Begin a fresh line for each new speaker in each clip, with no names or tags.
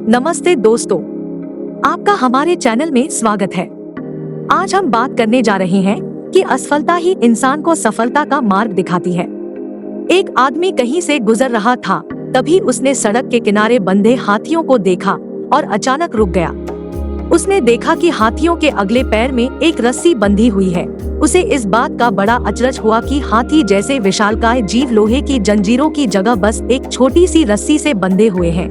नमस्ते दोस्तों, आपका हमारे चैनल में स्वागत है। आज हम बात करने जा रहे हैं कि असफलता ही इंसान को सफलता का मार्ग दिखाती है। एक आदमी कहीं से गुजर रहा था, तभी उसने सड़क के किनारे बंधे हाथियों को देखा और अचानक रुक गया। उसने देखा कि हाथियों के अगले पैर में एक रस्सी बंधी हुई है। उसे इस बात का बड़ा अचरज हुआ कि हाथी जैसे विशालकाय जीव लोहे की जंजीरों की जगह बस एक छोटी सी रस्सी से बंधे हुए हैं।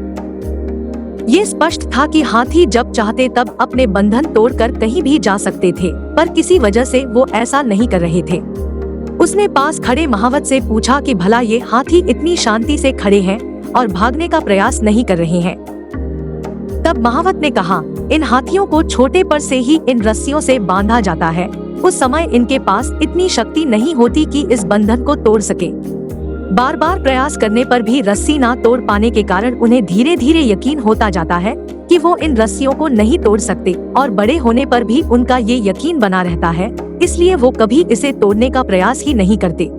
ये स्पष्ट था कि हाथी जब चाहते तब अपने बंधन तोड़कर कहीं भी जा सकते थे, पर किसी वजह से वो ऐसा नहीं कर रहे थे। उसने पास खड़े महावत से पूछा कि भला ये हाथी इतनी शांति से खड़े हैं और भागने का प्रयास नहीं कर रहे हैं। तब महावत ने कहा, इन हाथियों को छोटे पर से ही इन रस्सियों से बांधा जाता है। उस समय इनके पास इतनी शक्ति नहीं होती कि इस बंधन को तोड़ सके। बार बार प्रयास करने पर भी रस्सी ना तोड़ पाने के कारण उन्हें धीरे धीरे यकीन होता जाता है कि वो इन रस्सियों को नहीं तोड़ सकते, और बड़े होने पर भी उनका ये यकीन बना रहता है, इसलिए वो कभी इसे तोड़ने का प्रयास ही नहीं करते।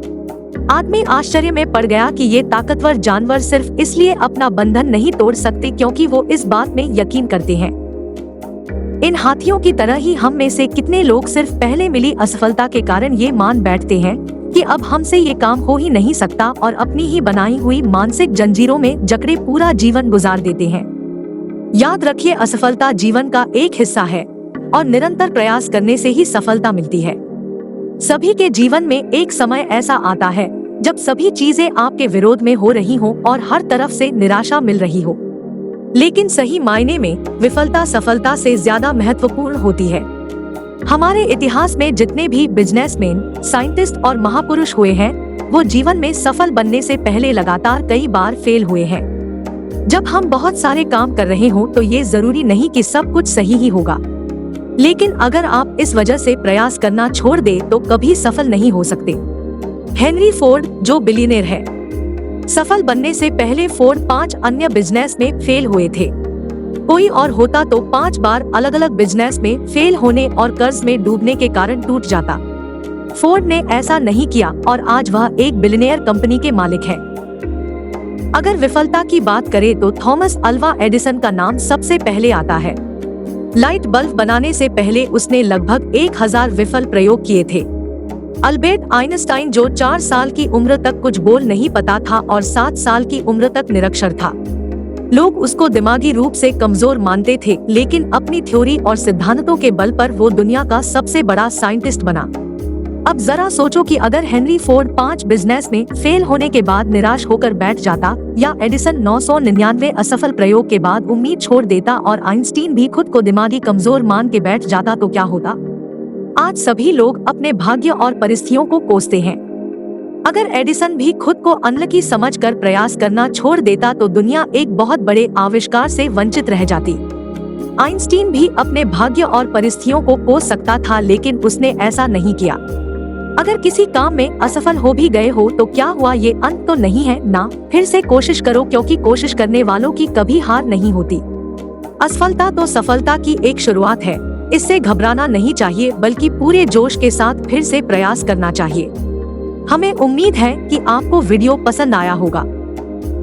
आदमी आश्चर्य में पड़ गया कि ये ताकतवर जानवर सिर्फ इसलिए अपना बंधन नहीं तोड़ सकते क्योंकि वो इस बात में यकीन करते हैं। इन हाथियों की तरह ही हम में से कितने लोग सिर्फ पहले मिली असफलता के कारण ये मान बैठते हैं कि अब हमसे ये काम हो ही नहीं सकता और अपनी ही बनाई हुई मानसिक जंजीरों में जकड़े पूरा जीवन गुजार देते हैं। याद रखिए, असफलता जीवन का एक हिस्सा है और निरंतर प्रयास करने से ही सफलता मिलती है। सभी के जीवन में एक समय ऐसा आता है जब सभी चीजें आपके विरोध में हो रही हों और हर तरफ से निराशा मिल रही हो, लेकिन सही मायने में विफलता सफलता से ज्यादा महत्वपूर्ण होती है। हमारे इतिहास में जितने भी बिजनेसमैन, साइंटिस्ट और महापुरुष हुए हैं, वो जीवन में सफल बनने से पहले लगातार कई बार फेल हुए हैं। जब हम बहुत सारे काम कर रहे हों तो ये जरूरी नहीं कि सब कुछ सही ही होगा, लेकिन अगर आप इस वजह से प्रयास करना छोड़ दे तो कभी सफल नहीं हो सकते। हेनरी फोर्ड जो बिलियनेयर है, सफल बनने से पहले फोर्ड 5 अन्य बिजनेस में फेल हुए थे। कोई और होता तो 5 बार अलग अलग बिजनेस में फेल होने और कर्ज में डूबने के कारण टूट जाता। फोर्ड ने ऐसा नहीं किया और आज वह एक बिलियनियर कंपनी के मालिक है। अगर विफलता की बात करें तो थॉमस अल्वा एडिसन का नाम सबसे पहले आता है। लाइट बल्ब बनाने से पहले उसने लगभग 1000 विफल प्रयोग किए थे। अल्बर्ट आइंस्टाइन जो 4 साल की उम्र तक कुछ बोल नहीं पाता था और 7 साल की उम्र तक निरक्षर था। लोग उसको दिमागी रूप से कमजोर मानते थे, लेकिन अपनी थ्योरी और सिद्धांतों के बल पर वो दुनिया का सबसे बड़ा साइंटिस्ट बना। अब जरा सोचो कि अगर हेनरी फोर्ड 5 बिजनेस में फेल होने के बाद निराश होकर बैठ जाता, या एडिसन 999 असफल प्रयोग के बाद उम्मीद छोड़ देता और आइंस्टीन भी खुद को दिमागी कमजोर मान के बैठ जाता, तो क्या होता? आज सभी लोग अपने भाग्य और परिस्थितियों को कोसते हैं। अगर एडिसन भी खुद को अनलकी समझकर प्रयास करना छोड़ देता तो दुनिया एक बहुत बड़े आविष्कार से वंचित रह जाती। आइंस्टीन भी अपने भाग्य और परिस्थितियों को कोस सकता था, लेकिन उसने ऐसा नहीं किया। अगर किसी काम में असफल हो भी गए हो तो क्या हुआ, ये अंत तो नहीं है ना। फिर से कोशिश करो, क्योंकि कोशिश करने वालों की कभी हार नहीं होती। असफलता तो सफलता की एक शुरुआत है। इससे घबराना नहीं चाहिए, बल्कि पूरे जोश के साथ फिर से प्रयास करना चाहिए। हमें उम्मीद है कि आपको वीडियो पसंद आया होगा।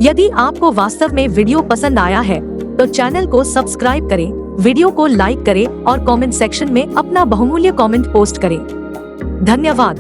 यदि आपको वास्तव में वीडियो पसंद आया है तो चैनल को सब्सक्राइब करें, वीडियो को लाइक करें और कमेंट सेक्शन में अपना बहुमूल्य कमेंट पोस्ट करें। धन्यवाद।